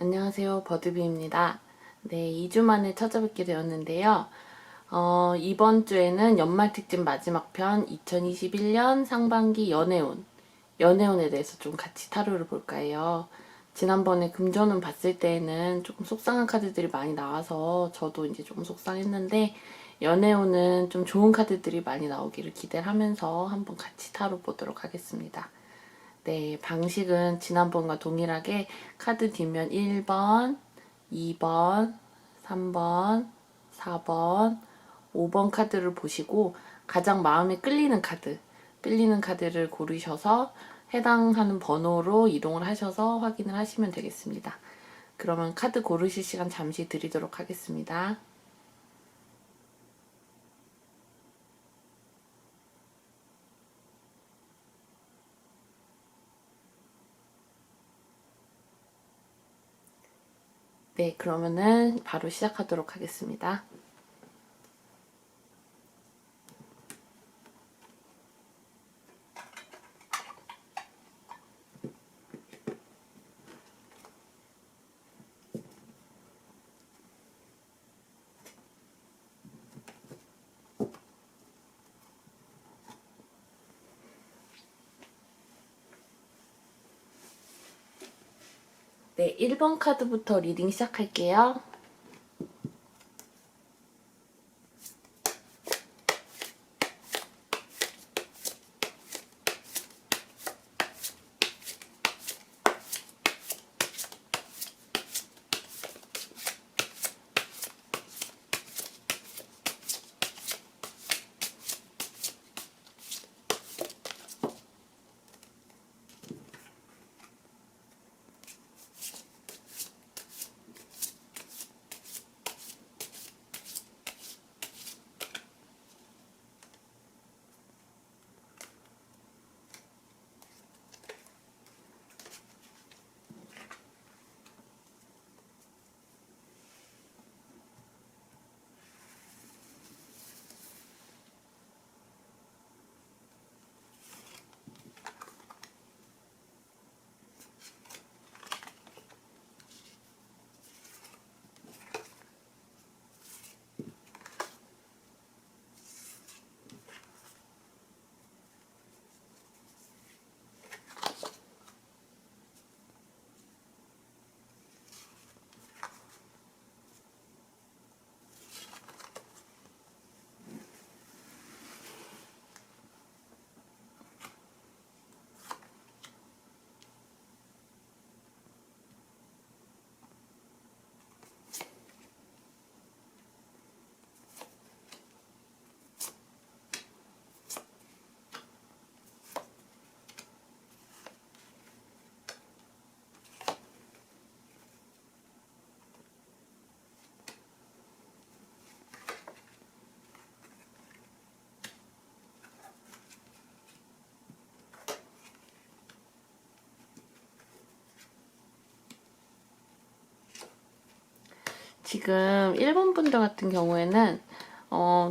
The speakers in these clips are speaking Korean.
안녕하세요, 버드비입니다. 네, 2주 만에 찾아뵙게 되었는데요. 이번 주에는 연말 특집 마지막 편 2021년 상반기 연애운에 대해서 좀 같이 타로를 볼까 해요. 지난번에 금전운 봤을 때에는 조금 속상한 카드들이 많이 나와서 저도 이제 조금 속상했는데, 연애운은 좀 좋은 카드들이 많이 나오기를 기대를 하면서 한번 같이 타로 보도록 하겠습니다. 네, 방식은 지난번과 동일하게 카드 뒷면 1번, 2번, 3번, 4번, 5번 카드를 보시고 가장 마음에 끌리는 카드를 고르셔서 해당하는 번호로 이동을 하셔서 확인을 하시면 되겠습니다. 그러면 카드 고르실 시간 잠시 드리도록 하겠습니다. 네, 그러면은 바로 시작하도록 하겠습니다. 네, 1번 카드부터 리딩 시작할게요. 지금 1번 분들 같은 경우에는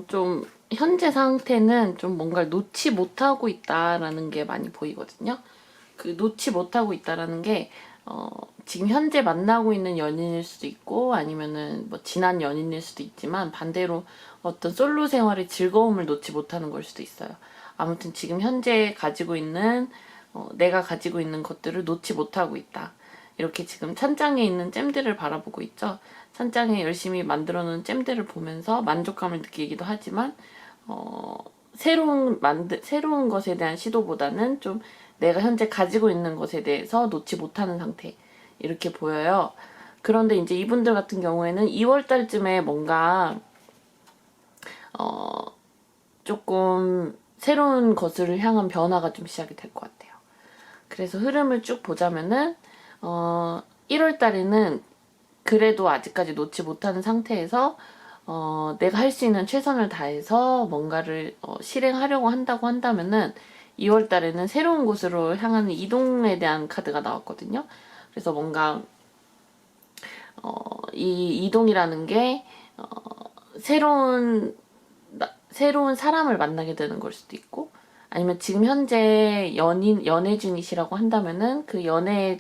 좀 현재 상태는 좀 뭔가를 놓지 못하고 있다라는 게 많이 보이거든요. 그 놓지 못하고 있다라는 게 지금 현재 만나고 있는 연인일 수도 있고 아니면은 뭐 지난 연인일 수도 있지만 반대로 어떤 솔로 생활의 즐거움을 놓지 못하는 걸 수도 있어요. 아무튼 지금 현재 가지고 있는 내가 가지고 있는 것들을 놓지 못하고 있다. 이렇게 지금 찬장에 있는 잼들을 바라보고 있죠. 찬장에 열심히 만들어 놓은 잼들을 보면서 만족감을 느끼기도 하지만 새로운 것에 대한 시도보다는 좀 내가 현재 가지고 있는 것에 대해서 놓지 못하는 상태 이렇게 보여요. 그런데 이제 이분들 같은 경우에는 2월 달쯤에 뭔가 조금 새로운 것을 향한 변화가 좀 시작이 될 것 같아요. 그래서 흐름을 쭉 보자면은 1월 달에는 그래도 아직까지 놓지 못하는 상태에서 내가 할 수 있는 최선을 다해서 뭔가를 실행하려고 한다고 한다면은 2월 달에는 새로운 곳으로 향하는 이동에 대한 카드가 나왔거든요. 그래서 뭔가 이 이동이라는 게 새로운 사람을 만나게 되는 걸 수도 있고 아니면 지금 현재 연애 중이시라고 한다면은 그 연애의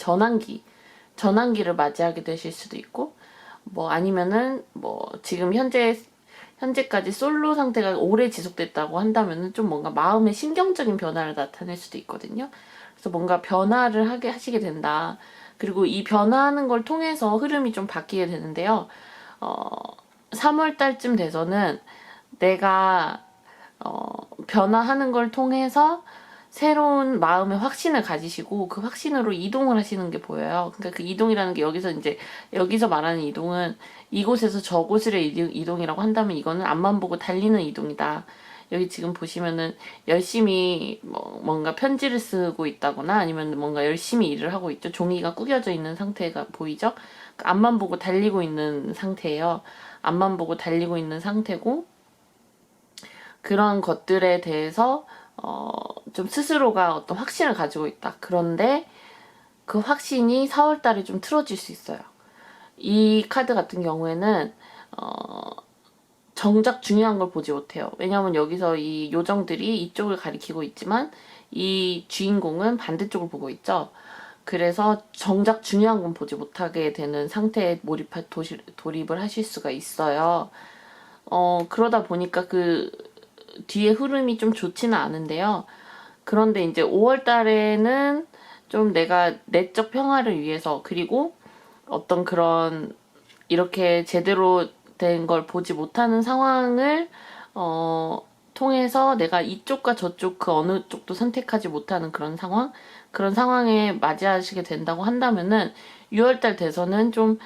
전환기를 맞이하게 되실 수도 있고, 뭐 아니면은 뭐 지금 현재까지 솔로 상태가 오래 지속됐다고 한다면은 좀 뭔가 마음의 심경적인 변화를 나타낼 수도 있거든요. 그래서 뭔가 변화를 하시게 된다. 그리고 이 변화하는 걸 통해서 흐름이 좀 바뀌게 되는데요. 3월 달쯤 돼서는 내가 변화하는 걸 통해서 새로운 마음의 확신을 가지시고 그 확신으로 이동을 하시는 게 보여요. 그러니까 그 이동이라는 게 여기서 말하는 이동은 이곳에서 저곳으로의 이동이라고 한다면 이거는 앞만 보고 달리는 이동이다. 여기 지금 보시면은 열심히 뭔가 편지를 쓰고 있다거나 아니면 뭔가 열심히 일을 하고 있죠. 종이가 구겨져 있는 상태가 보이죠? 그러니까 앞만 보고 달리고 있는 상태예요. 앞만 보고 달리고 있는 상태고, 그런 것들에 대해서 좀 스스로가 어떤 확신을 가지고 있다. 그런데 그 확신이 4월 달에 좀 틀어질 수 있어요. 이 카드 같은 경우에는 정작 중요한 걸 보지 못해요. 왜냐하면 여기서 이 요정들이 이쪽을 가리키고 있지만 이 주인공은 반대쪽을 보고 있죠. 그래서 정작 중요한 건 보지 못하게 되는 상태에 돌입을 하실 수가 있어요. 그러다 보니까 그 뒤에 흐름이 좀 좋지는 않은데요. 그런데 이제 5월 달에는 좀 내가 내적 평화를 위해서, 그리고 어떤 그런 이렇게 제대로 된 걸 보지 못하는 상황을 통해서 내가 이쪽과 저쪽 그 어느 쪽도 선택하지 못하는 그런 상황에 맞이하시게 된다고 한다면은 6월달 돼서는 좀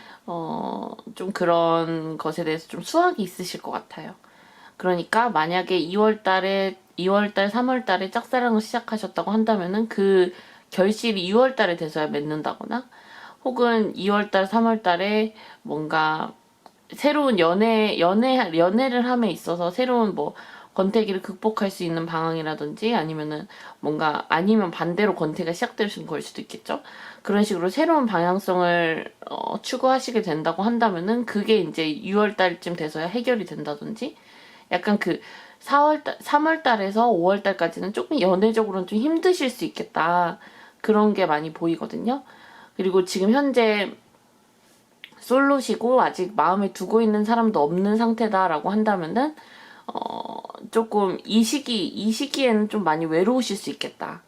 그런 것에 대해서 좀 수확이 있으실 것 같아요. 그러니까 만약에 2월달, 3월달에 짝사랑을 시작하셨다고 한다면은 그 결실이 6월달에 돼서야 맺는다거나, 혹은 2월달, 3월달에 뭔가 새로운 연애를 함에 있어서 새로운 뭐 권태기를 극복할 수 있는 방향이라든지, 아니면 반대로 권태가 시작되는 걸 수도 있겠죠. 그런 식으로 새로운 방향성을 추구하시게 된다고 한다면은 그게 이제 6월달쯤 돼서야 해결이 된다든지, 약간 그 3월달에서 5월달까지는 조금 연애적으로는 좀 힘드실 수 있겠다. 그런 게 많이 보이거든요. 그리고 지금 현재 솔로시고 아직 마음에 두고 있는 사람도 없는 상태다라고 한다면은 조금 이 시기에는 좀 많이 외로우실 수 있겠다.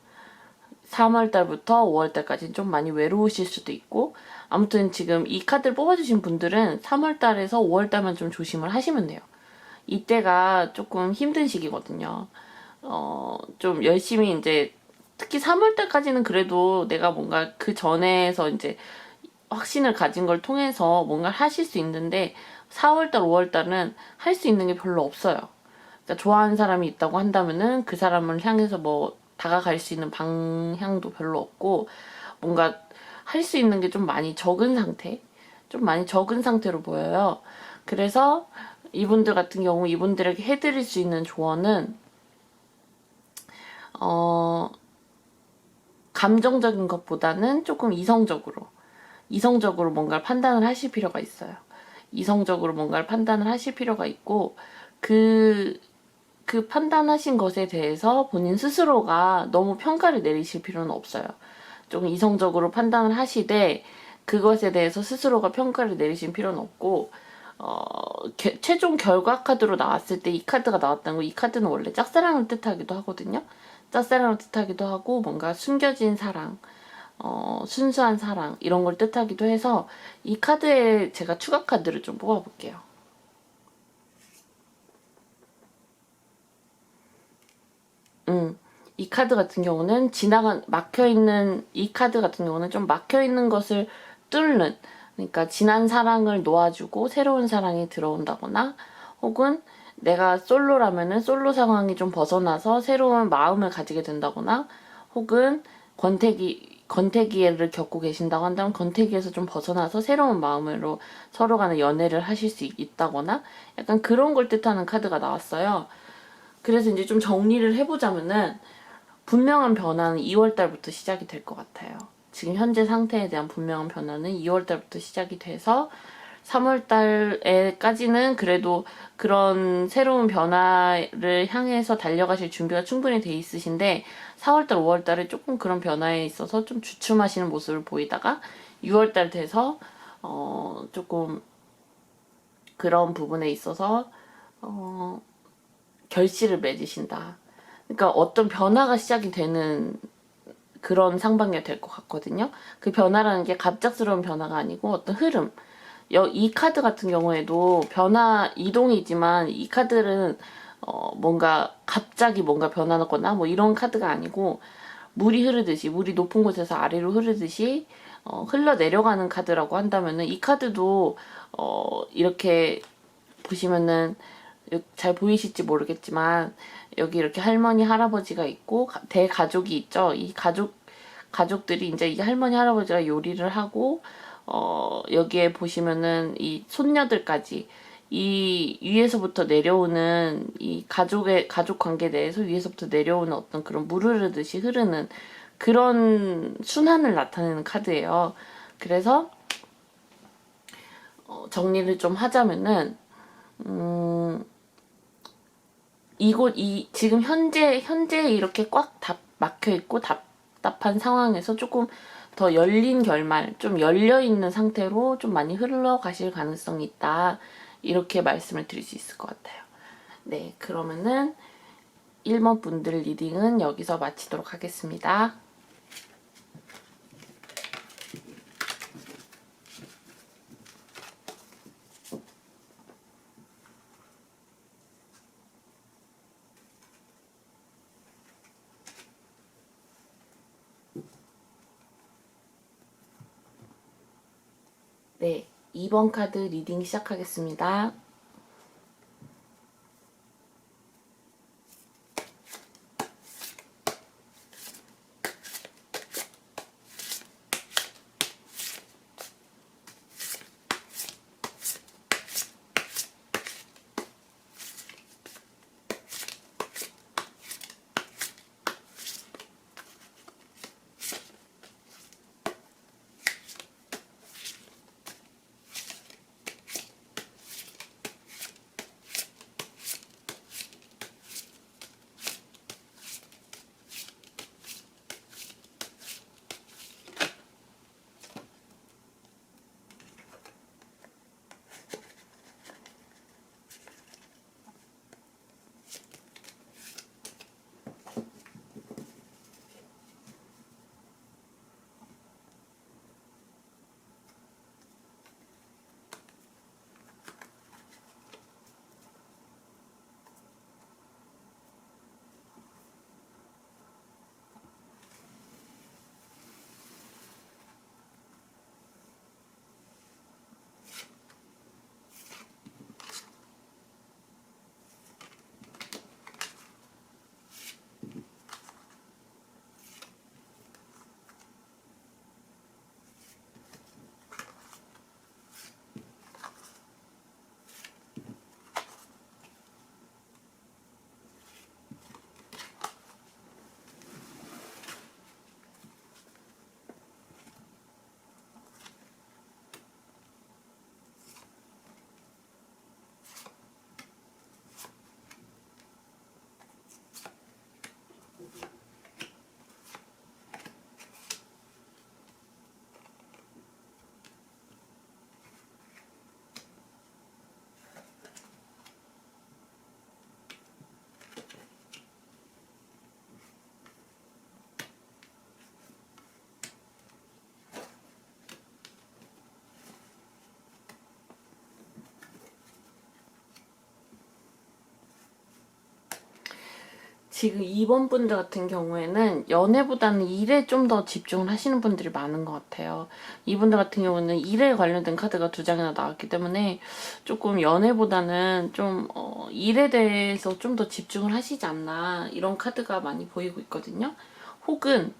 3월달부터 5월달까지는 좀 많이 외로우실 수도 있고, 아무튼 지금 이 카드를 뽑아주신 분들은 3월달에서 5월달만 좀 조심을 하시면 돼요. 이때가 조금 힘든 시기거든요. 좀 열심히 이제, 특히 3월달까지는 그래도 내가 뭔가 그 전에서 이제 확신을 가진 걸 통해서 뭔가를 하실 수 있는데, 4월달, 5월달은 할 수 있는 게 별로 없어요. 그러니까 좋아하는 사람이 있다고 한다면은 그 사람을 향해서 뭐 다가갈 수 있는 방향도 별로 없고, 뭔가 할 수 있는 게 좀 많이 적은 상태로 보여요. 그래서 이분들 같은 경우, 이분들에게 해드릴 수 있는 조언은 감정적인 것보다는 조금 이성적으로 뭔가를 판단을 하실 필요가 있어요. 이성적으로 뭔가를 판단을 하실 필요가 있고, 그 판단하신 것에 대해서 본인 스스로가 너무 평가를 내리실 필요는 없어요. 조금 이성적으로 판단을 하시되 그것에 대해서 스스로가 평가를 내리실 필요는 없고, 최종 결과 카드로 나왔을 때 이 카드가 나왔다는 거, 이 카드는 원래 짝사랑을 뜻하기도 하거든요. 짝사랑을 뜻하기도 하고, 뭔가 숨겨진 사랑, 순수한 사랑, 이런 걸 뜻하기도 해서 이 카드에 제가 추가 카드를 좀 뽑아볼게요. 이 카드 같은 경우는 이 카드 같은 경우는 좀 막혀있는 것을 뚫는, 그러니까 지난 사랑을 놓아주고 새로운 사랑이 들어온다거나, 혹은 내가 솔로라면은 솔로 상황이 좀 벗어나서 새로운 마음을 가지게 된다거나, 혹은 권태기를 겪고 계신다고 한다면 권태기에서 좀 벗어나서 새로운 마음으로 서로 간에 연애를 하실 수 있다거나, 약간 그런 걸 뜻하는 카드가 나왔어요. 그래서 이제 좀 정리를 해보자면은, 분명한 변화는 2월달부터 시작이 될 것 같아요. 지금 현재 상태에 대한 분명한 변화는 2월달부터 시작이 돼서 3월달에까지는 그래도 그런 새로운 변화를 향해서 달려가실 준비가 충분히 돼 있으신데, 4월달, 5월달에 조금 그런 변화에 있어서 좀 주춤하시는 모습을 보이다가 6월달 돼서 조금 그런 부분에 있어서 결실을 맺으신다. 그러니까 어떤 변화가 시작이 되는 그런 상반기가 될 것 같거든요. 그 변화라는 게 갑작스러운 변화가 아니고 어떤 흐름. 이 카드 같은 경우에도 변화 이동이지만 이 카드는 뭔가 갑자기 뭔가 변화나거나 뭐 이런 카드가 아니고 물이 흐르듯이, 물이 높은 곳에서 아래로 흐르듯이 흘러 내려가는 카드라고 한다면은 이 카드도 이렇게 보시면은 잘 보이실지 모르겠지만 여기 이렇게 할머니 할아버지가 있고 대가족이 있죠. 이 가족들이 이제 이 할머니 할아버지가 요리를 하고 여기에 보시면은 이 손녀들까지 이 위에서부터 내려오는 이 가족 관계 내에서 위에서부터 내려오는 어떤 그런 물 흐르듯이 흐르는 그런 순환을 나타내는 카드예요. 그래서 정리를 좀 하자면은 지금 현재 이렇게 꽉 막혀 있고 답답한 상황에서 조금 더 열린 결말, 좀 열려 있는 상태로 좀 많이 흘러가실 가능성이 있다. 이렇게 말씀을 드릴 수 있을 것 같아요. 네, 그러면은 1번 분들 리딩은 여기서 마치도록 하겠습니다. 네, 2번 카드 리딩 시작하겠습니다. 지금 2번 분들 같은 경우에는 연애보다는 일에 좀 더 집중을 하시는 분들이 많은 것 같아요. 이분들 같은 경우는 일에 관련된 카드가 2장이나 나왔기 때문에 조금 연애보다는 좀 일에 대해서 좀 더 집중을 하시지 않나 이런 카드가 많이 보이고 있거든요. 혹은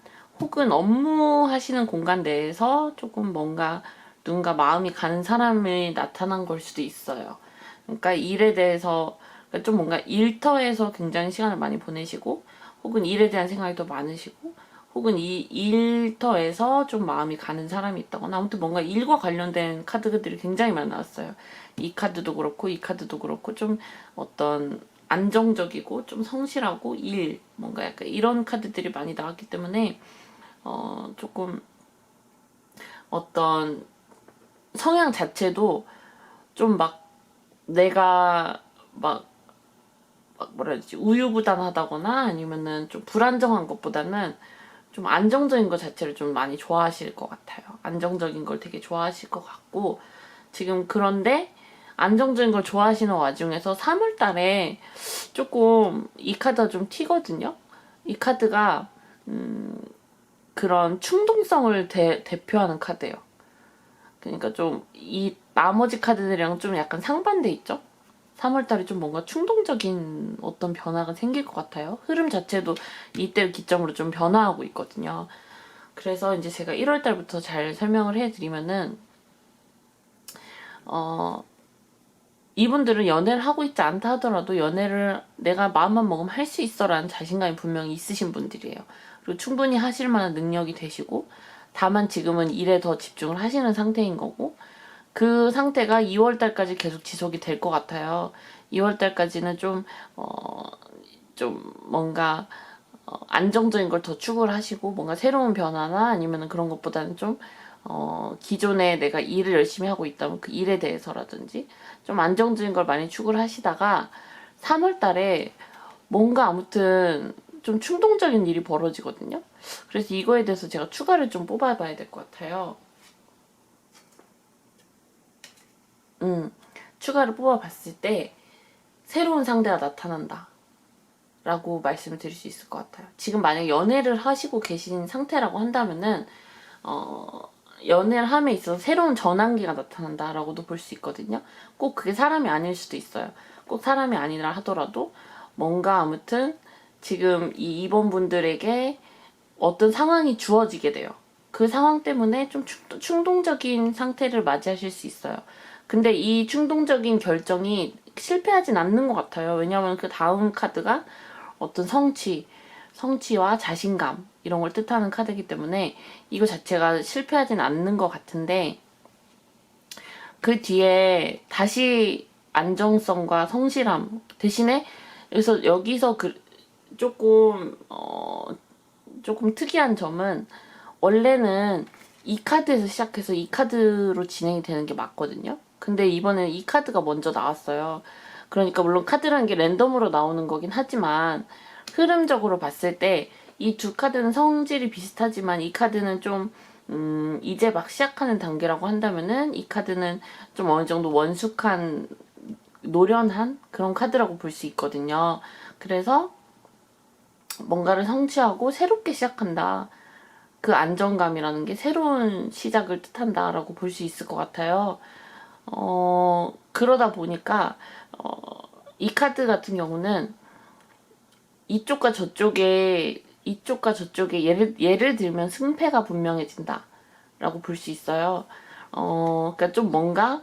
업무 하시는 공간 내에서 조금 뭔가 누군가 마음이 가는 사람이 나타난 걸 수도 있어요. 그러니까 일에 대해서 그러니까 좀 뭔가 일터에서 굉장히 시간을 많이 보내시고 혹은 일에 대한 생각이 더 많으시고 혹은 이 일터에서 좀 마음이 가는 사람이 있다거나 아무튼 뭔가 일과 관련된 카드들이 굉장히 많이 나왔어요. 이 카드도 그렇고 이 카드도 그렇고 좀 어떤 안정적이고 좀 성실하고 일 뭔가 약간 이런 카드들이 많이 나왔기 때문에 조금 어떤 성향 자체도 좀 막 내가 막 뭐라 해야 되지, 우유부단하다거나 아니면은 좀 불안정한 것보다는 좀 안정적인 것 자체를 좀 많이 좋아하실 것 같아요. 안정적인 걸 되게 좋아하실 것 같고, 지금 그런데 안정적인 걸 좋아하시는 와중에서 3월 달에 조금 이 카드가 좀 튀거든요. 이 카드가 그런 충동성을 대표하는 카드예요. 그러니까 좀 이 나머지 카드들이랑 좀 약간 상반돼 있죠. 3월달에 좀 뭔가 충동적인 어떤 변화가 생길 것 같아요. 흐름 자체도 이때를 기점으로 좀 변화하고 있거든요. 그래서 이제 제가 1월달부터 잘 설명을 해드리면은 이분들은 연애를 하고 있지 않다 하더라도 연애를 내가 마음만 먹으면 할 수 있어라는 자신감이 분명히 있으신 분들이에요. 그리고 충분히 하실 만한 능력이 되시고, 다만 지금은 일에 더 집중을 하시는 상태인 거고, 그 상태가 2월달까지 계속 지속이 될 것 같아요. 2월달까지는 좀 뭔가 안정적인 걸 더 추구를 하시고, 뭔가 새로운 변화나 아니면 그런 것보다는 좀 기존에 내가 일을 열심히 하고 있다면 그 일에 대해서라든지 좀 안정적인 걸 많이 추구를 하시다가 3월 달에 뭔가 아무튼 좀 충동적인 일이 벌어지거든요. 그래서 이거에 대해서 제가 추가를 좀 뽑아봐야 될 것 같아요. 추가를 뽑아봤을 때 새로운 상대가 나타난다 라고 말씀을 드릴 수 있을 것 같아요. 지금 만약에 연애를 하시고 계신 상태라고 한다면은 연애를 함에 있어서 새로운 전환기가 나타난다라고도 볼 수 있거든요. 꼭 그게 사람이 아닐 수도 있어요. 꼭 사람이 아니라 하더라도 뭔가 아무튼 지금 이 2번 분들에게 어떤 상황이 주어지게 돼요. 그 상황 때문에 좀 충동적인 상태를 맞이하실 수 있어요. 근데 이 충동적인 결정이 실패하진 않는 것 같아요. 왜냐하면 그 다음 카드가 어떤 성취와 자신감 이런 걸 뜻하는 카드이기 때문에 이거 자체가 실패하진 않는 것 같은데, 그 뒤에 다시 안정성과 성실함 대신에 여기서 조금 특이한 점은, 원래는 이 카드에서 시작해서 이 카드로 진행이 되는 게 맞거든요. 근데 이번에는 이 카드가 먼저 나왔어요. 그러니까 물론 카드라는 게 랜덤으로 나오는 거긴 하지만 흐름적으로 봤을 때 이 두 카드는 성질이 비슷하지만 이 카드는 좀 이제 막 시작하는 단계라고 한다면은 이 카드는 좀 어느 정도 원숙한 노련한 그런 카드라고 볼 수 있거든요. 그래서 뭔가를 성취하고 새롭게 시작한다. 그 안정감이라는 게 새로운 시작을 뜻한다라고 볼 수 있을 것 같아요. 그러다 보니까 이 카드 같은 경우는 이쪽과 저쪽에 예를 들면 승패가 분명해진다 라고 볼 수 있어요. 그러니까 좀 뭔가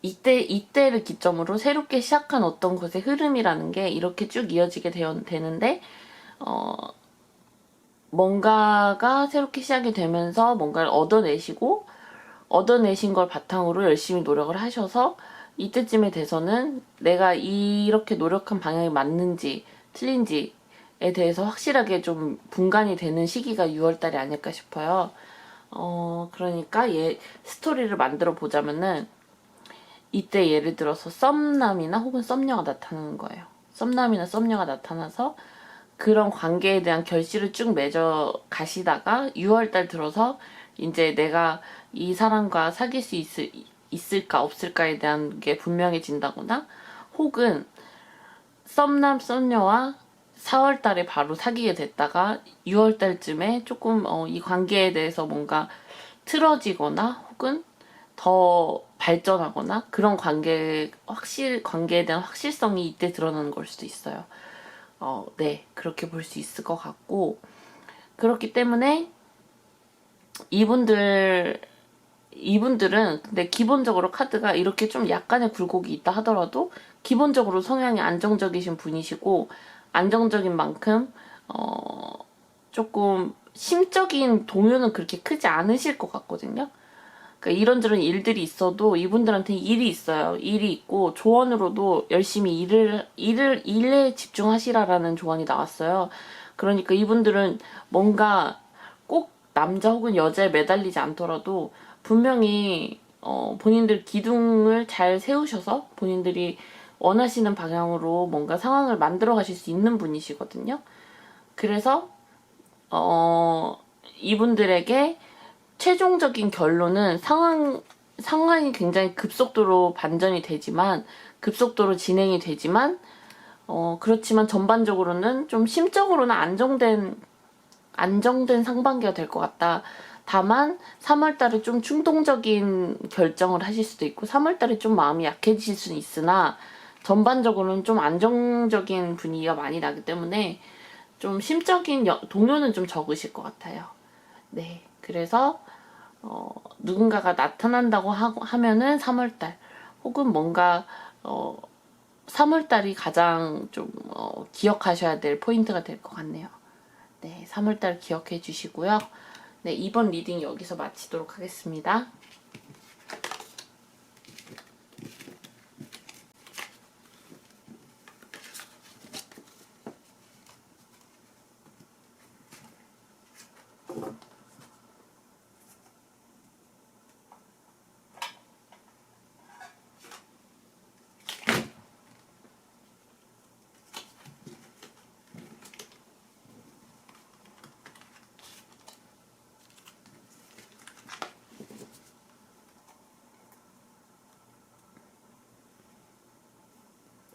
이때를 기점으로 새롭게 시작한 어떤 것의 흐름이라는 게 이렇게 쭉 이어지게 되는데, 뭔가가 새롭게 시작이 되면서 뭔가를 얻어내신 걸 바탕으로 열심히 노력을 하셔서 이때쯤에 돼서는 내가 이렇게 노력한 방향이 맞는지 틀린지에 대해서 확실하게 좀 분간이 되는 시기가 6월달이 아닐까 싶어요. 그러니까 스토리를 만들어 보자면은, 이때 예를 들어서 썸남이나 혹은 썸녀가 나타나는 거예요. 썸남이나 썸녀가 나타나서 그런 관계에 대한 결실을 쭉 맺어 가시다가 6월달 들어서 이제 내가 이 사람과 사귈 수 있을까 없을까에 대한 게 분명해진다거나, 혹은 썸남 썸녀와 4월달에 바로 사귀게 됐다가 6월달쯤에 조금 이 관계에 대해서 뭔가 틀어지거나 혹은 더 발전하거나 그런 관계에 대한 확실성이 이때 드러나는 걸 수도 있어요. 네, 그렇게 볼 수 있을 것 같고, 그렇기 때문에 이분들은 근데 기본적으로 카드가 이렇게 좀 약간의 굴곡이 있다 하더라도 기본적으로 성향이 안정적이신 분이시고, 안정적인 만큼 조금 심적인 동요는 그렇게 크지 않으실 것 같거든요. 그러니까 이런저런 일들이 있어도 이분들한테 일이 있어요. 일이 있고 조언으로도 열심히 일에 집중하시라라는 조언이 나왔어요. 그러니까 이분들은 뭔가 꼭 남자 혹은 여자에 매달리지 않더라도 분명히 본인들 기둥을 잘 세우셔서 본인들이 원하시는 방향으로 뭔가 상황을 만들어 가실 수 있는 분이시거든요. 그래서 이분들에게 최종적인 결론은 상황이 굉장히 급속도로 반전이 되지만, 급속도로 진행이 되지만, 그렇지만 전반적으로는 좀 심적으로는 안정된 상반기가 될 것 같다. 다만 3월달에 좀 충동적인 결정을 하실 수도 있고 3월달에 좀 마음이 약해지실 수는 있으나 전반적으로는 좀 안정적인 분위기가 많이 나기 때문에 좀 심적인 동요는 좀 적으실 것 같아요. 네, 그래서 누군가가 나타난다고 하면은 3월달 혹은 뭔가 3월달이 가장 좀 기억하셔야 될 포인트가 될 것 같네요. 네, 3월달 기억해 주시고요. 네, 이번 리딩 여기서 마치도록 하겠습니다.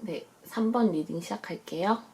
네, 3번 리딩 시작할게요.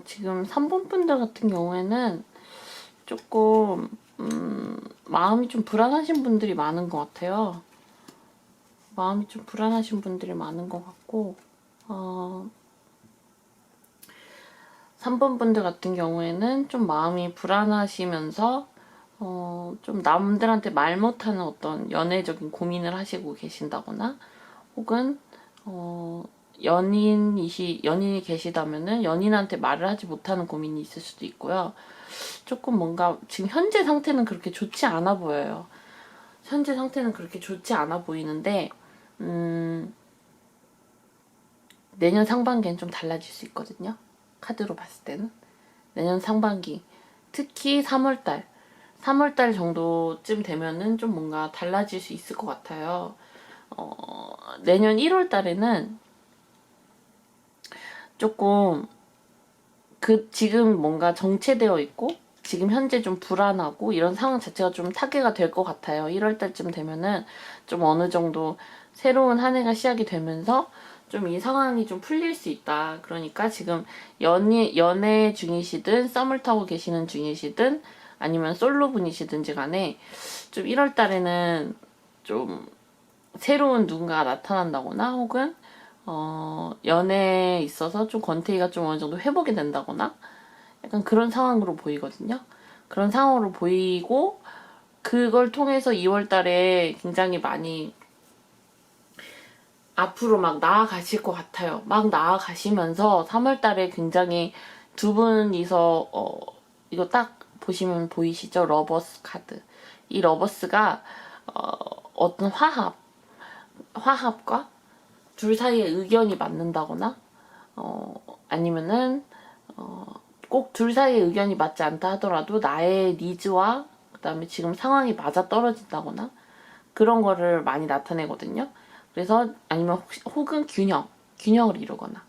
지금 3번 분들 같은 경우에는 조금 마음이 좀 불안하신 분들이 많은 것 같아요. 마음이 좀 불안하신 분들이 많은 것 같고 3번 분들 같은 경우에는 좀 마음이 불안하시면서 좀 남들한테 말 못하는 어떤 연애적인 고민을 하시고 계신다거나 혹은 연인이 계시다면은 연인한테 말을 하지 못하는 고민이 있을 수도 있고요. 조금 뭔가 지금 현재 상태는 그렇게 좋지 않아 보여요. 현재 상태는 그렇게 좋지 않아 보이는데 내년 상반기엔 좀 달라질 수 있거든요. 카드로 봤을 때는 내년 상반기, 특히 3월달 정도쯤 되면은 좀 뭔가 달라질 수 있을 것 같아요. 내년 1월달에는 조금 지금 뭔가 정체되어 있고 지금 현재 좀 불안하고 이런 상황 자체가 좀 타개가 될 것 같아요. 1월달쯤 되면은 좀 어느 정도 새로운 한 해가 시작이 되면서 좀 이 상황이 좀 풀릴 수 있다. 그러니까 지금 연애 중이시든 썸을 타고 계시는 중이시든 아니면 솔로 분이시든지 간에 좀 1월 달에는 좀 새로운 누군가가 나타난다거나 혹은 연애에 있어서 좀 권태기가 좀 어느 정도 회복이 된다거나 약간 그런 상황으로 보이거든요. 그런 상황으로 보이고 그걸 통해서 2월 달에 굉장히 많이 앞으로 막 나아가실 것 같아요. 막 나아가시면서 3월 달에 굉장히 두 분이서 이거 딱 보시면 보이시죠? 러버스 카드. 이 러버스가 어떤 화합과 둘 사이의 의견이 맞는다거나 아니면은 꼭 둘 사이의 의견이 맞지 않다 하더라도 나의 니즈와 그다음에 지금 상황이 맞아 떨어진다거나 그런 거를 많이 나타내거든요. 그래서 아니면 혹은 균형을 이루거나.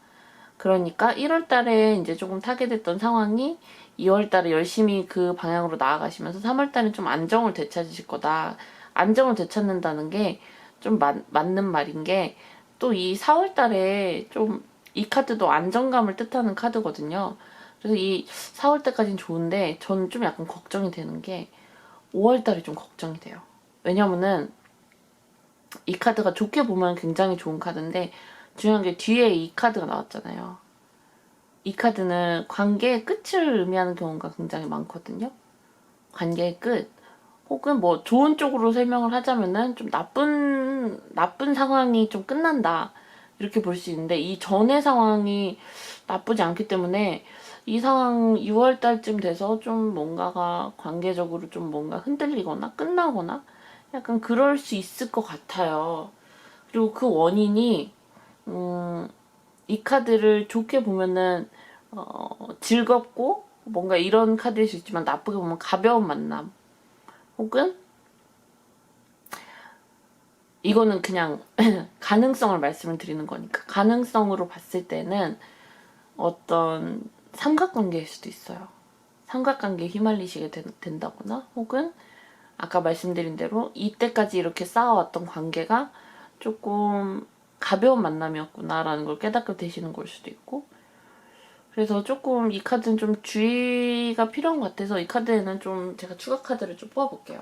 그러니까 1월 달에 이제 조금 타겟했던 상황이 2월 달에 열심히 그 방향으로 나아가시면서 3월 달에 좀 안정을 되찾으실 거다. 안정을 되찾는다는 게 좀 맞는 말인 게 또 이 4월 달에 좀 이 카드도 안정감을 뜻하는 카드거든요. 그래서 이 4월 달까지는 좋은데 저는 좀 약간 걱정이 되는 게 5월 달이 좀 걱정이 돼요. 왜냐면은 이 카드가 좋게 보면 굉장히 좋은 카드인데 중요한 게 뒤에 이 카드가 나왔잖아요. 이 카드는 관계의 끝을 의미하는 경우가 굉장히 많거든요. 관계의 끝. 혹은 뭐 좋은 쪽으로 설명을 하자면은 좀 나쁜 상황이 좀 끝난다. 이렇게 볼 수 있는데 이 전의 상황이 나쁘지 않기 때문에 이 상황 6월 달쯤 돼서 좀 뭔가가 관계적으로 좀 뭔가 흔들리거나 끝나거나 약간 그럴 수 있을 것 같아요. 그리고 그 원인이 이 카드를 좋게 보면은 즐겁고 뭔가 이런 카드일 수 있지만 나쁘게 보면 가벼운 만남 혹은 이거는 그냥 가능성을 말씀을 드리는 거니까 가능성으로 봤을 때는 어떤 삼각관계일 수도 있어요. 삼각관계에 휘말리시게 된다거나 혹은 아까 말씀드린 대로 이때까지 이렇게 쌓아왔던 관계가 조금 가벼운 만남이었구나라는 걸 깨닫게 되시는 걸 수도 있고 그래서 조금 이 카드는 좀 주의가 필요한 것 같아서 이 카드에는 좀 제가 추가 카드를 좀 뽑아볼게요.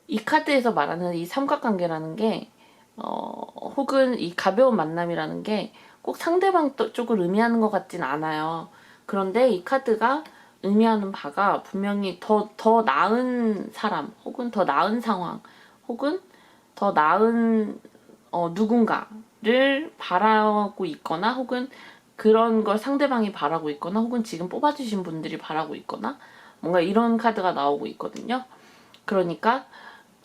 이 카드에서 말하는 이 삼각관계라는 게 혹은 이 가벼운 만남이라는 게 꼭 상대방 쪽을 의미하는 것 같진 않아요. 그런데 이 카드가 의미하는 바가 분명히 더 나은 사람 혹은 더 나은 상황 혹은 더 나은 누군가를 바라고 있거나 혹은 그런 걸 상대방이 바라고 있거나 혹은 지금 뽑아주신 분들이 바라고 있거나 뭔가 이런 카드가 나오고 있거든요. 그러니까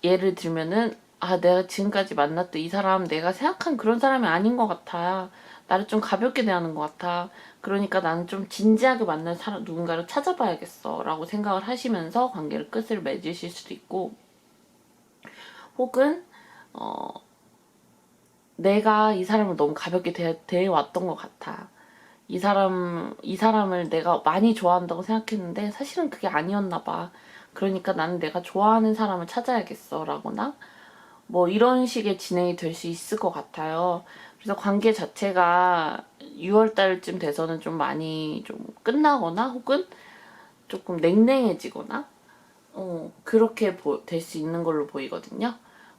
예를 들면은 내가 지금까지 만났던 이 사람 내가 생각한 그런 사람이 아닌 것 같아. 나를 좀 가볍게 대하는 것 같아. 그러니까 나는 좀 진지하게 만날 사람 누군가를 찾아봐야겠어 라고 생각을 하시면서 관계를 끝을 맺으실 수도 있고 혹은 내가 이 사람을 너무 가볍게 대해왔던 것 같아. 이 사람을 내가 많이 좋아한다고 생각했는데 사실은 그게 아니었나 봐. 그러니까 나는 내가 좋아하는 사람을 찾아야겠어 라거나 뭐 이런 식의 진행이 될 수 있을 것 같아요. 그래서 관계 자체가 6월 달쯤 돼서는 좀 많이 좀 끝나거나 혹은 조금 냉랭해지거나 그렇게 될 수 있는 걸로 보이거든요.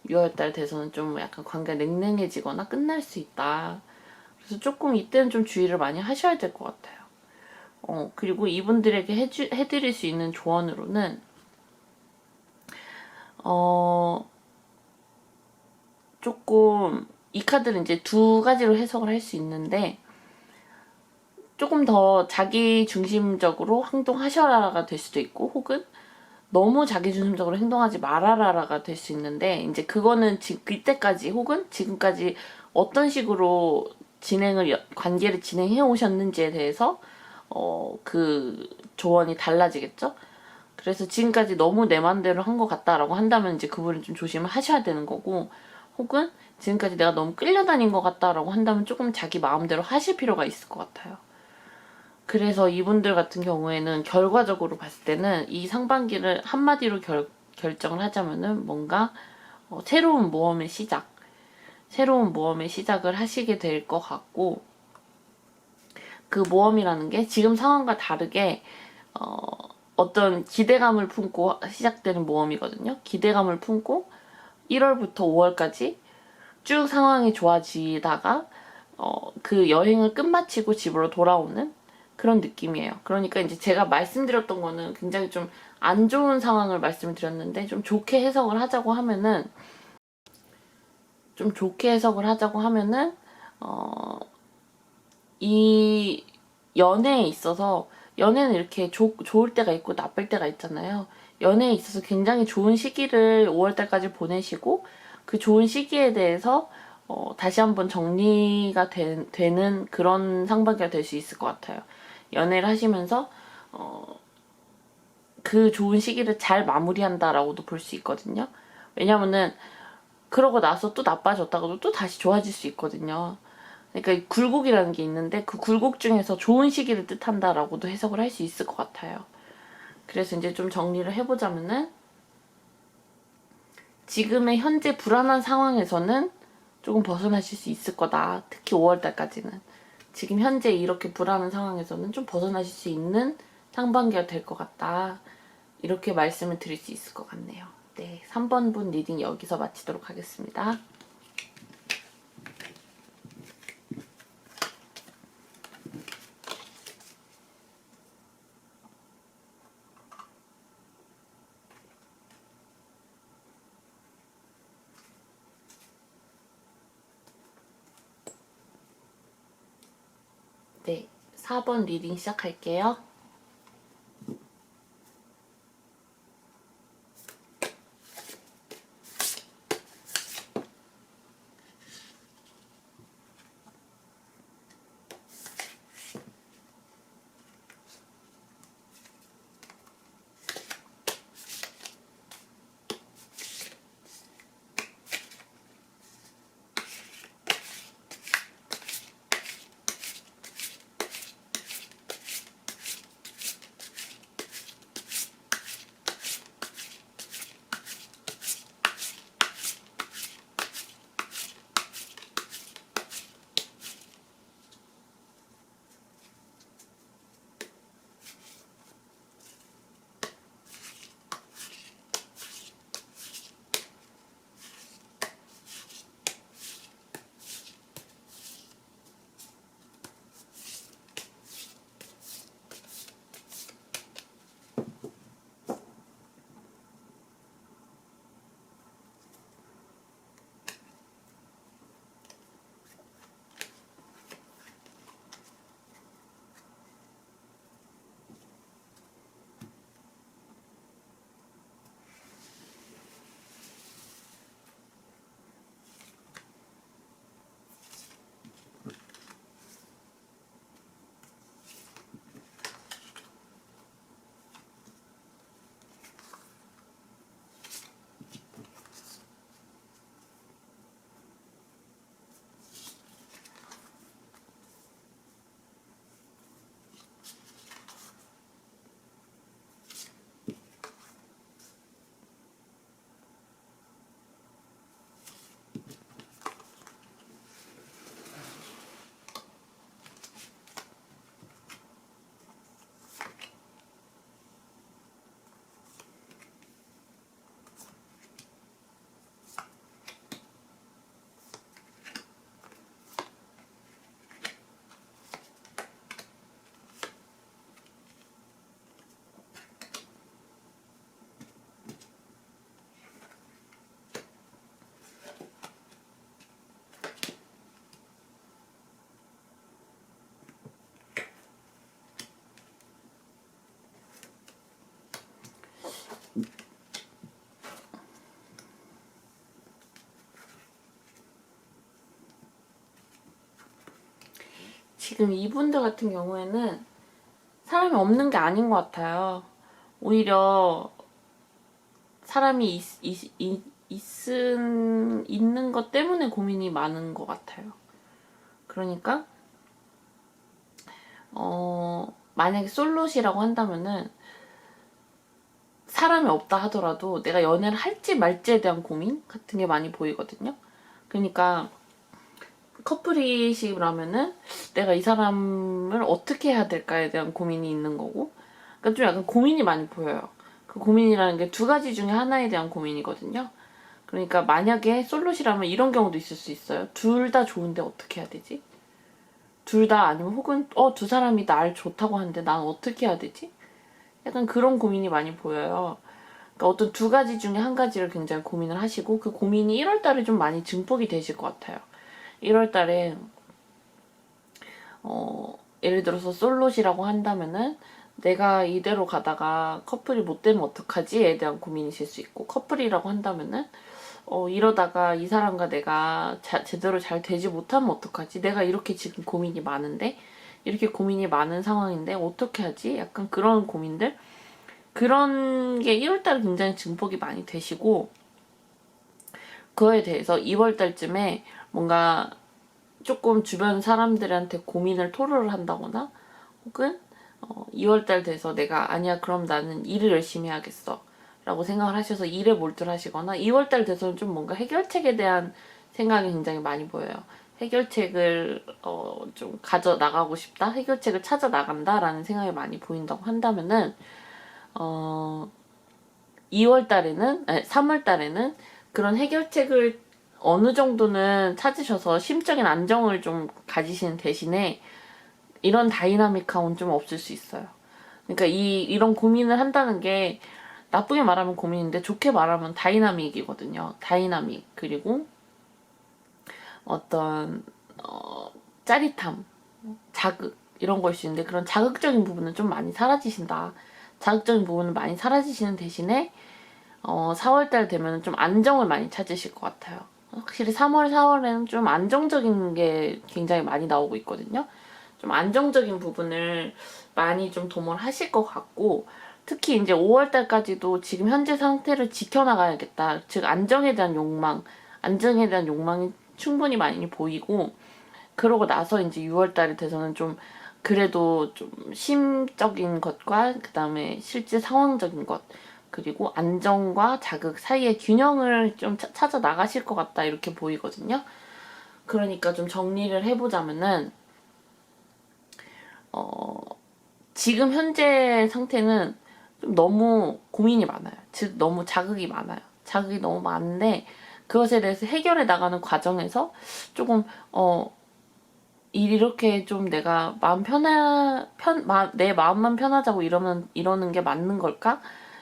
6월 달 돼서는 좀 약간 관계가 냉랭해지거나 끝날 수 있다. 그래서 조금 이때는 좀 주의를 많이 하셔야 될 것 같아요. 그리고 이분들에게 해드릴 수 있는 조언으로는 조금 이 카드를 이제 두 가지로 해석을 할 수 있는데 조금 더 자기 중심적으로 행동하셔라가 될 수도 있고 혹은 너무 자기 중심적으로 행동하지 말아라가 될 수 있는데 이제 그거는 이때까지 혹은 지금까지 어떤 식으로 관계를 진행해 오셨는지에 대해서 그 조언이 달라지겠죠. 그래서 지금까지 너무 내 맘대로 한 것 같다라고 한다면 이제 그분은 좀 조심을 하셔야 되는 거고 혹은 지금까지 내가 너무 끌려다닌 것 같다라고 한다면 조금 자기 마음대로 하실 필요가 있을 것 같아요. 그래서 이분들 같은 경우에는 결과적으로 봤을 때는 이 상반기를 한마디로 결정을 하자면은 뭔가 새로운 모험의 시작을 하시게 될 것 같고 그 모험이라는 게 지금 상황과 다르게 어떤 기대감을 품고 시작되는 모험이거든요. 기대감을 품고 1월부터 5월까지 쭉 상황이 좋아지다가 그 여행을 끝마치고 집으로 돌아오는 그런 느낌이에요. 그러니까 이제 제가 말씀드렸던 거는 굉장히 좀 안 좋은 상황을 말씀을 드렸는데, 좀 좋게 해석을 하자고 하면은, 이 연애에 있어서, 연애는 이렇게 좋을 때가 있고 나쁠 때가 있잖아요. 연애에 있어서 굉장히 좋은 시기를 5월달까지 보내시고, 그 좋은 시기에 대해서 다시 한번 정리가 되는 그런 상반기가 될 수 있을 것 같아요. 연애를 하시면서 그 좋은 시기를 잘 마무리한다라고도 볼 수 있거든요. 왜냐면은 그러고 나서 또 나빠졌다가도 또 다시 좋아질 수 있거든요. 그러니까 굴곡이라는 게 있는데 그 굴곡 중에서 좋은 시기를 뜻한다라고도 해석을 할 수 있을 것 같아요. 그래서 이제 좀 정리를 해보자면은, 지금의 현재 불안한 상황에서는 조금 벗어나실 수 있을 거다. 특히 5월달까지는. 지금 현재 이렇게 불안한 상황에서는 좀 벗어나실 수 있는 상반기가 될 것 같다. 이렇게 말씀을 드릴 수 있을 것 같네요. 네, 3번 분 리딩 여기서 마치도록 하겠습니다. 네, 4번 리딩 시작할게요. 지금 이분들 같은 경우에는 사람이 없는 게 아닌 것 같아요. 오히려 사람이 있는 것 때문에 고민이 많은 것 같아요. 그러니까 만약에 솔로시라고 한다면은 사람이 없다 하더라도 내가 연애를 할지 말지에 대한 고민 같은 게 많이 보이거든요. 그러니까 커플이시라면은 내가 이 사람을 어떻게 해야 될까에 대한 고민이 있는 거고, 그러니까 좀 약간 고민이 많이 보여요. 그 고민이라는 게 두 가지 중에 하나에 대한 고민이거든요. 그러니까 만약에 솔로시라면 이런 경우도 있을 수 있어요. 둘 다 좋은데 어떻게 해야 되지? 둘 다 아니면 혹은 두 사람이 날 좋다고 하는데 난 어떻게 해야 되지? 약간 그런 고민이 많이 보여요. 그러니까 어떤 두 가지 중에 한 가지를 굉장히 고민을 하시고 그 고민이 1월 달에 좀 많이 증폭이 되실 것 같아요. 1월 달에 예를 들어서 솔로시라고 한다면은 내가 이대로 가다가 커플이 못 되면 어떡하지에 대한 고민이실 수 있고, 커플이라고 한다면은 이러다가 이 사람과 내가 제대로 잘 되지 못하면 어떡하지? 내가 이렇게 지금 고민이 많은데, 이렇게 고민이 많은 상황인데 어떻게 하지? 약간 그런 고민들, 그런 게 1월달에 굉장히 증폭이 많이 되시고, 그거에 대해서 2월달쯤에 뭔가 조금 주변 사람들한테 고민을 토로를 한다거나, 혹은 2월달 돼서 내가 아니야 그럼 나는 일을 열심히 해야겠어 라고 생각을 하셔서 일에 몰두를 하시거나, 2월달 돼서는 좀 뭔가 해결책에 대한 생각이 굉장히 많이 보여요. 해결책을 좀 가져 나가고 싶다, 해결책을 찾아 나간다 라는 생각이 많이 보인다고 한다면은 2월달에는 3월달에는 그런 해결책을 어느 정도는 찾으셔서 심적인 안정을 좀 가지시는 대신에 이런 다이나믹함은 좀 없을 수 있어요. 그러니까 이런 고민을 한다는 게 나쁘게 말하면 고민인데 좋게 말하면 다이나믹이거든요. 다이나믹. 그리고 어떤 짜릿함, 자극 이런 걸 수 있는데, 그런 자극적인 부분은 좀 많이 사라지신다. 자극적인 부분은 많이 사라지시는 대신에 4월달 되면 좀 안정을 많이 찾으실 것 같아요. 확실히 3월, 4월에는 좀 안정적인 게 굉장히 많이 나오고 있거든요. 좀 안정적인 부분을 많이 좀 도모를 하실 것 같고, 특히 이제 5월달까지도 지금 현재 상태를 지켜나가야겠다. 즉 안정에 대한 욕망, 안정에 대한 욕망이 충분히 많이 보이고, 그러고 나서 이제 6월달이 돼서는 좀 그래도 좀 심적인 것과 그 다음에 실제 상황적인 것, 그리고 안정과 자극 사이의 균형을 좀 찾아 나가실 것 같다 이렇게 보이거든요. 그러니까 좀 정리를 해보자면은 지금 현재 상태는 좀 너무 고민이 많아요. 즉 너무 자극이 많아요. 자극이 너무 많은데 그것에 대해서 해결해 나가는 과정에서 조금 이렇게 좀 내가 내 마음만 편하자고 이러는 게 맞는 걸까?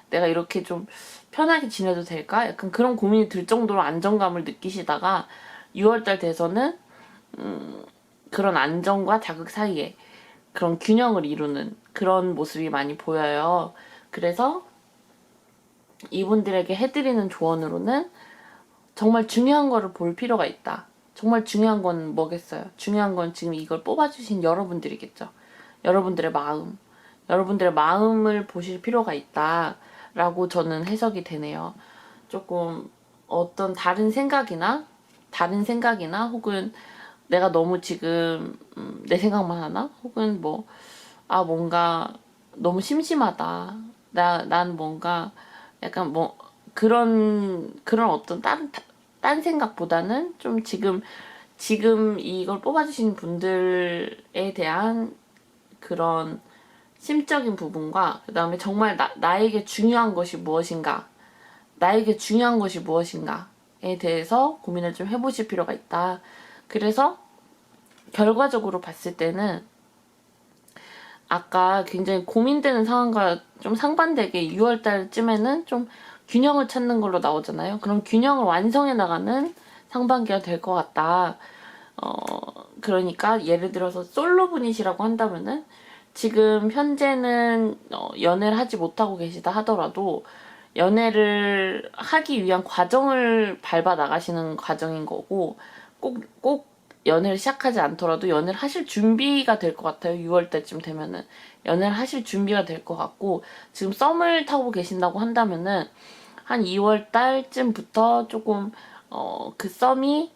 내가 이렇게 좀 편하게 지내도 될까? 약간 그런 고민이 들 정도로 안정감을 느끼시다가 6월달 돼서는 그런 안정과 자극 사이에 그런 균형을 이루는 그런 모습이 많이 보여요. 그래서 이분들에게 해드리는 조언으로는 정말 중요한 거를 볼 필요가 있다. 정말 중요한 건 뭐겠어요? 중요한 건 지금 이걸 뽑아주신 여러분들이겠죠. 여러분들의 마음. 여러분들의 마음을 보실 필요가 있다라고 저는 해석이 되네요. 조금 어떤 다른 생각이나 혹은 내가 너무 지금 내 생각만 하나? 혹은 뭔가 너무 심심하다. 난 뭔가 약간 그런 어떤 딴 생각보다는 좀 지금 이걸 뽑아주신 분들에 대한 그런 심적인 부분과 그 다음에 정말 나에게 중요한 것이 무엇인가, 에 대해서 고민을 좀 해보실 필요가 있다. 그래서 결과적으로 봤을 때는 아까 굉장히 고민되는 상황과 좀 상반되게 6월달쯤에는 좀 균형을 찾는 걸로 나오잖아요. 그런 균형을 완성해 나가는 상반기가 될 것 같다. 그러니까 예를 들어서 솔로분이시라고 한다면은 지금 현재는 연애를 하지 못하고 계시다 하더라도 연애를 하기 위한 과정을 밟아 나가시는 과정인 거고, 꼭 연애를 시작하지 않더라도 연애를 하실 준비가 될 것 같아요. 6월 때쯤 되면은 연애를 하실 준비가 될 것 같고, 지금 썸을 타고 계신다고 한다면은 한 2월 달쯤부터 조금 그 썸이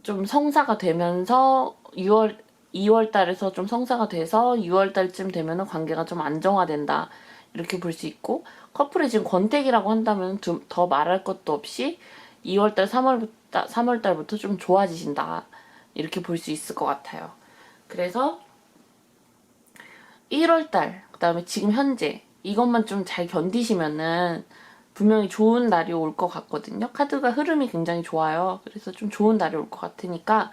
좀 성사가 되면서 2월 달에서 좀 성사가 돼서 6월 달쯤 되면은 관계가 좀 안정화된다 이렇게 볼 수 있고, 커플이 지금 권태기라고 한다면 더 말할 것도 없이 2월 달 3월 달부터 좀 좋아지신다 이렇게 볼 수 있을 것 같아요. 그래서 1월 달 그다음에 지금 현재 이것만 좀 잘 견디시면은 분명히 좋은 날이 올 것 같거든요. 카드가 흐름이 굉장히 좋아요. 그래서 좀 좋은 날이 올 것 같으니까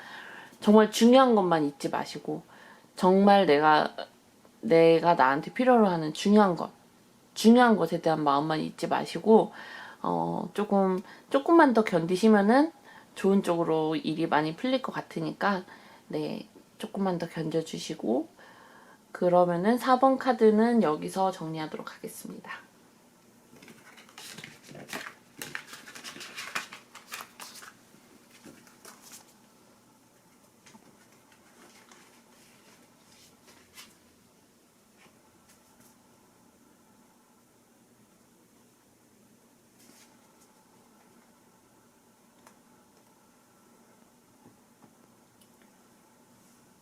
정말 중요한 것만 잊지 마시고, 정말 내가 나한테 필요로 하는 중요한 것에 대한 마음만 잊지 마시고, 조금만 더 견디시면은 좋은 쪽으로 일이 많이 풀릴 것 같으니까, 네, 조금만 더 견뎌주시고, 그러면은 4번 카드는 여기서 정리하도록 하겠습니다.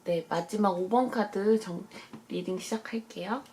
네, 마지막 5번 카드 리딩 시작할게요.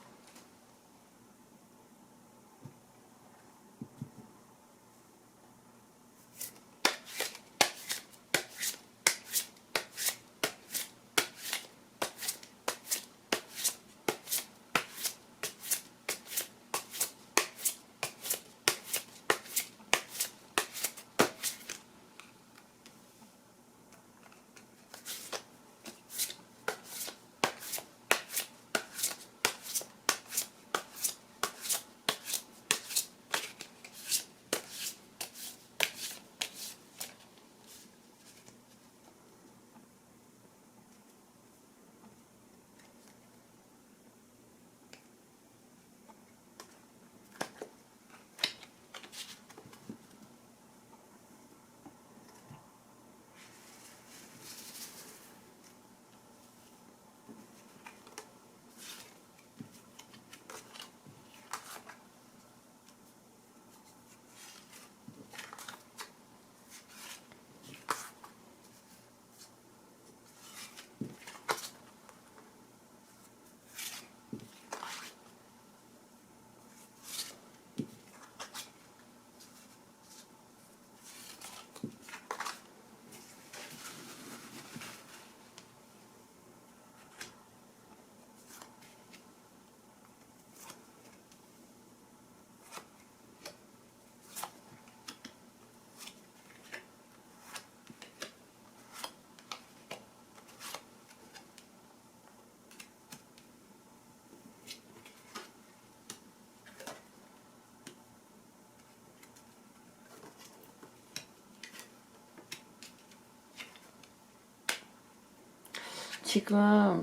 지금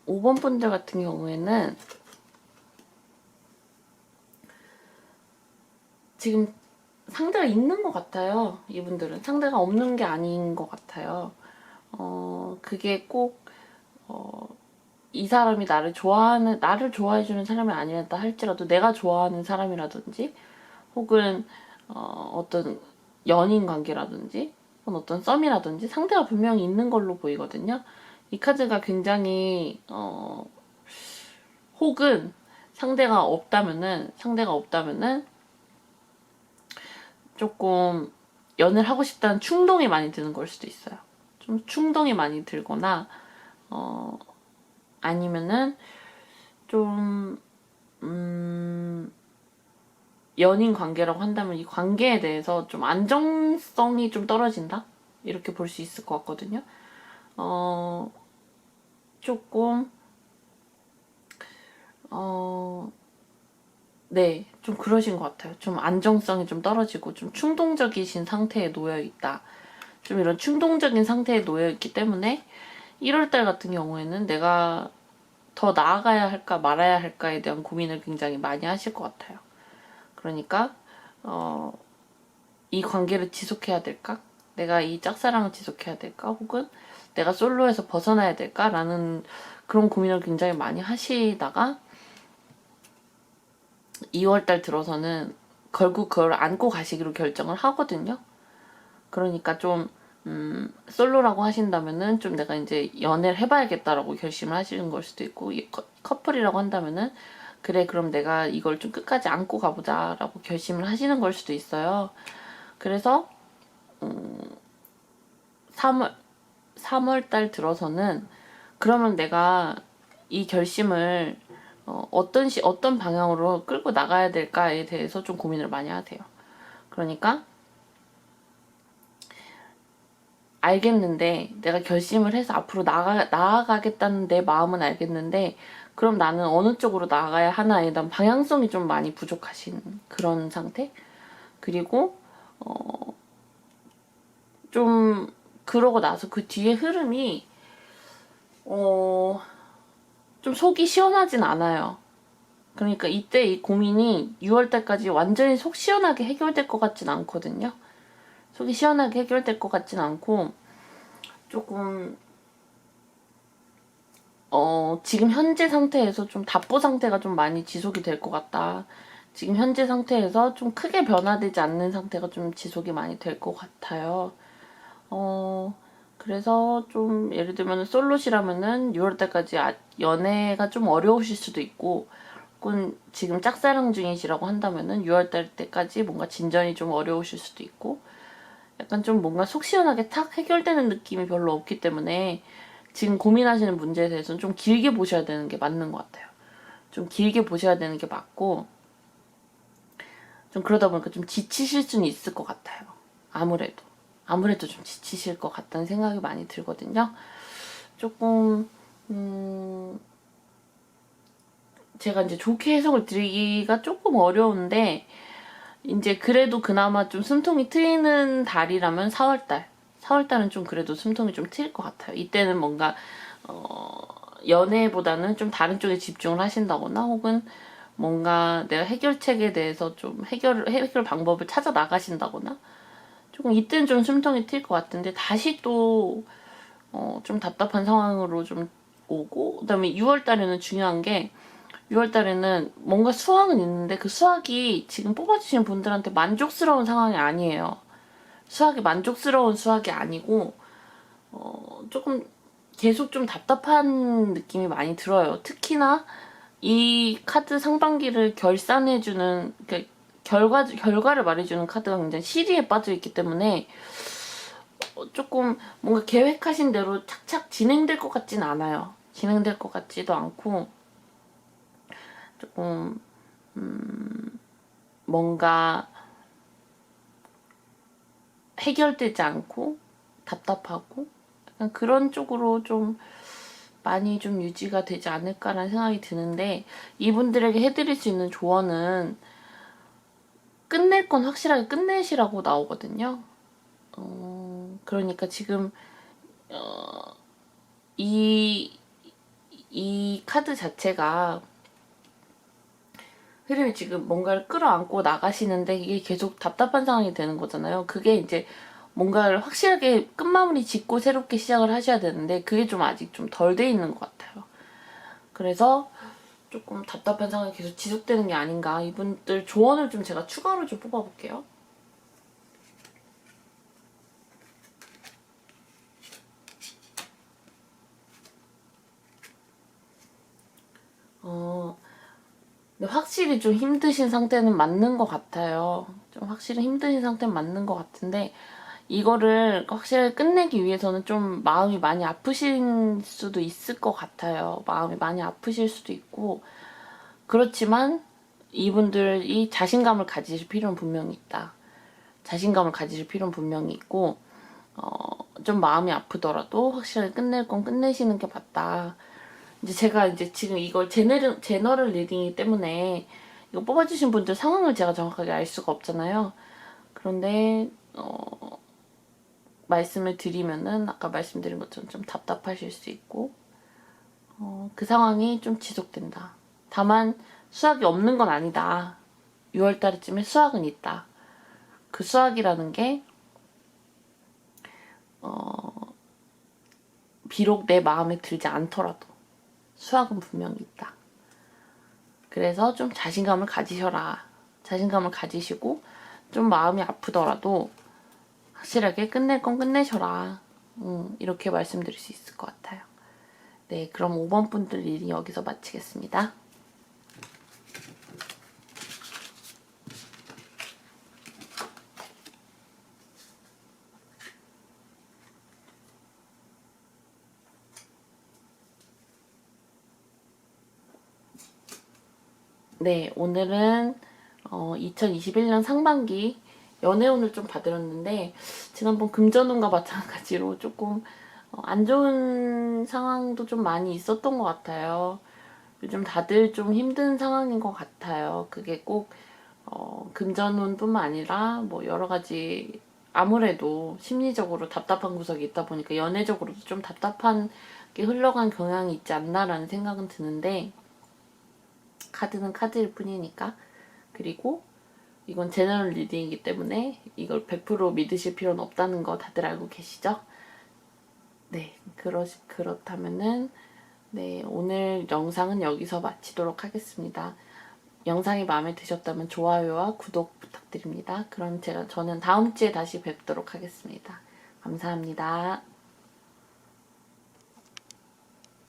5번 분들 같은 경우에는 지금 상대가 있는 것 같아요. 이분들은 상대가 없는 게 아닌 것 같아요. 그게 꼭 이 사람이 나를 좋아해주는 사람이 아니었다 할지라도 내가 좋아하는 사람이라든지, 혹은 어떤 연인 관계라든지, 혹은 어떤 썸이라든지 상대가 분명히 있는 걸로 보이거든요. 이 카드가 굉장히 혹은 상대가 없다면은 조금 연애를 하고 싶다는 충동이 많이 드는 걸 수도 있어요. 좀 충동이 많이 들거나, 아니면은 좀 연인 관계라고 한다면 이 관계에 대해서 좀 안정성이 좀 떨어진다? 이렇게 볼 수 있을 것 같거든요. 조금 네, 좀 그러신 것 같아요. 좀 안정성이 좀 떨어지고 좀 충동적이신 상태에 놓여 있다. 좀 이런 충동적인 상태에 놓여 있기 때문에 1월달 같은 경우에는 내가 더 나아가야 할까 말아야 할까에 대한 고민을 굉장히 많이 하실 것 같아요. 그러니까 이 관계를 지속해야 될까? 내가 이 짝사랑을 지속해야 될까? 혹은 내가 솔로에서 벗어나야 될까? 라는 그런 고민을 굉장히 많이 하시다가 2월달 들어서는 결국 그걸 안고 가시기로 결정을 하거든요. 그러니까 좀 솔로라고 하신다면은 좀 내가 이제 연애를 해봐야겠다라고 결심을 하시는 걸 수도 있고, 커플이라고 한다면은 그래 그럼 내가 이걸 좀 끝까지 안고 가보자라고 결심을 하시는 걸 수도 있어요. 그래서 3월 달 들어서는 그러면 내가 이 결심을 어떤 방향으로 끌고 나가야 될까에 대해서 좀 고민을 많이 하세요. 그러니까 알겠는데, 내가 결심을 해서 앞으로 나아가겠다는 내 마음은 알겠는데, 그럼 나는 어느 쪽으로 나아가야 하나에 대한 방향성이 좀 많이 부족하신 그런 상태? 그리고 좀 그러고 나서 그 뒤에 흐름이 좀 속이 시원하진 않아요. 그러니까 이때 이 고민이 6월달까지 완전히 속 시원하게 해결될 것 같진 않거든요. 속이 시원하게 해결될 것 같진 않고 조금 지금 현재 상태에서 좀 답보 상태가 좀 많이 지속이 될 것 같다. 지금 현재 상태에서 좀 크게 변화되지 않는 상태가 좀 지속이 많이 될 것 같아요. 그래서 좀 예를 들면 솔로시라면은 6월달까지 연애가 좀 어려우실 수도 있고, 혹은 지금 짝사랑 중이시라고 한다면은 6월달 때까지 뭔가 진전이 좀 어려우실 수도 있고, 약간 좀 뭔가 속 시원하게 탁 해결되는 느낌이 별로 없기 때문에 지금 고민하시는 문제에 대해서는 좀 길게 보셔야 되는 게 맞는 것 같아요. 좀 길게 보셔야 되는 게 맞고, 좀 그러다 보니까 좀 지치실 수는 있을 것 같아요. 아무래도 좀 지치실 것 같다는 생각이 많이 들거든요. 조금 제가 이제 좋게 해석을 드리기가 조금 어려운데, 이제 그래도 그나마 좀 숨통이 트이는 달이라면 4월달. 4월달은 좀 그래도 숨통이 좀 트일 것 같아요. 이때는 뭔가 연애보다는 좀 다른 쪽에 집중을 하신다거나, 혹은 뭔가 내가 해결책에 대해서 좀 해결 방법을 찾아 나가신다거나, 조금 이때는 좀 숨통이 트일 것 같은데, 다시 또 좀 답답한 상황으로 좀 오고, 그다음에 6월 달에는 중요한 게, 6월 달에는 뭔가 수확은 있는데 그 수확이 지금 뽑아주시는 분들한테 만족스러운 상황이 아니에요. 수확이 만족스러운 수확이 아니고 조금 계속 좀 답답한 느낌이 많이 들어요. 특히나 이 카드 상반기를 결산해주는, 그러니까 결과를 말해주는 카드가 굉장히 시리에 빠져있기 때문에 조금 뭔가 계획하신 대로 착착 진행될 것 같진 않아요. 진행될 것 같지도 않고, 조금 뭔가 해결되지 않고 답답하고 약간 그런 쪽으로 좀 많이 좀 유지가 되지 않을까라는 생각이 드는데, 이분들에게 해드릴 수 있는 조언은 끝낼 건 확실하게 끝내시라고 나오거든요. 그러니까 지금 이, 이 카드 자체가 흐름이 지금 뭔가를 끌어안고 나가시는데 이게 계속 답답한 상황이 되는 거잖아요. 그게 이제 뭔가를 확실하게 끝마무리 짓고 새롭게 시작을 하셔야 되는데 그게 좀 아직 좀 덜 돼 있는 것 같아요. 그래서 조금 답답한 상황이 계속 지속되는 게 아닌가. 이분들 조언을 좀 제가 추가로 좀 뽑아볼게요. 근데 확실히 좀 힘드신 상태는 맞는 것 같아요. 좀 확실히 힘드신 상태는 맞는 것 같은데, 이거를 확실히 끝내기 위해서는 좀 마음이 많이 아프실 수도 있을 것 같아요. 마음이 많이 아프실 수도 있고, 그렇지만 이분들이 자신감을 가지실 필요는 분명히 있다. 자신감을 가지실 필요는 분명히 있고, 좀 마음이 아프더라도 확실하게 끝낼 건 끝내시는 게 맞다. 이제 제가 이제 지금 이걸 제너럴 리딩이기 때문에 이거 뽑아주신 분들 상황을 제가 정확하게 알 수가 없잖아요. 그런데 말씀을 드리면은 아까 말씀드린 것처럼 좀 답답하실 수 있고, 그 상황이 좀 지속된다. 다만 수학이 없는 건 아니다. 6월 달쯤에 수학은 있다. 그 수학이라는 게 비록 내 마음에 들지 않더라도 수학은 분명히 있다. 그래서 좀 자신감을 가지셔라. 자신감을 가지시고 좀 마음이 아프더라도 확실하게 끝낼 건 끝내셔라. 이렇게 말씀드릴 수 있을 것 같아요. 네, 그럼 5번 분들 리딩 여기서 마치겠습니다. 네, 오늘은 2021년 상반기 연애운을 좀 받들었는데 지난번 금전운과 마찬가지로 조금 안 좋은 상황도 좀 많이 있었던 것 같아요. 요즘 다들 좀 힘든 상황인 것 같아요. 그게 꼭 금전운뿐만 아니라 뭐 여러 가지 아무래도 심리적으로 답답한 구석이 있다 보니까 연애적으로도 좀 답답한 게 흘러간 경향이 있지 않나라는 생각은 드는데 카드는 카드일 뿐이니까. 그리고 이건 제너럴 리딩이기 때문에 이걸 100% 믿으실 필요는 없다는 거 다들 알고 계시죠? 네, 그렇다면은 네, 오늘 영상은 여기서 마치도록 하겠습니다. 영상이 마음에 드셨다면 좋아요와 구독 부탁드립니다. 그럼 저는 다음 주에 다시 뵙도록 하겠습니다. 감사합니다.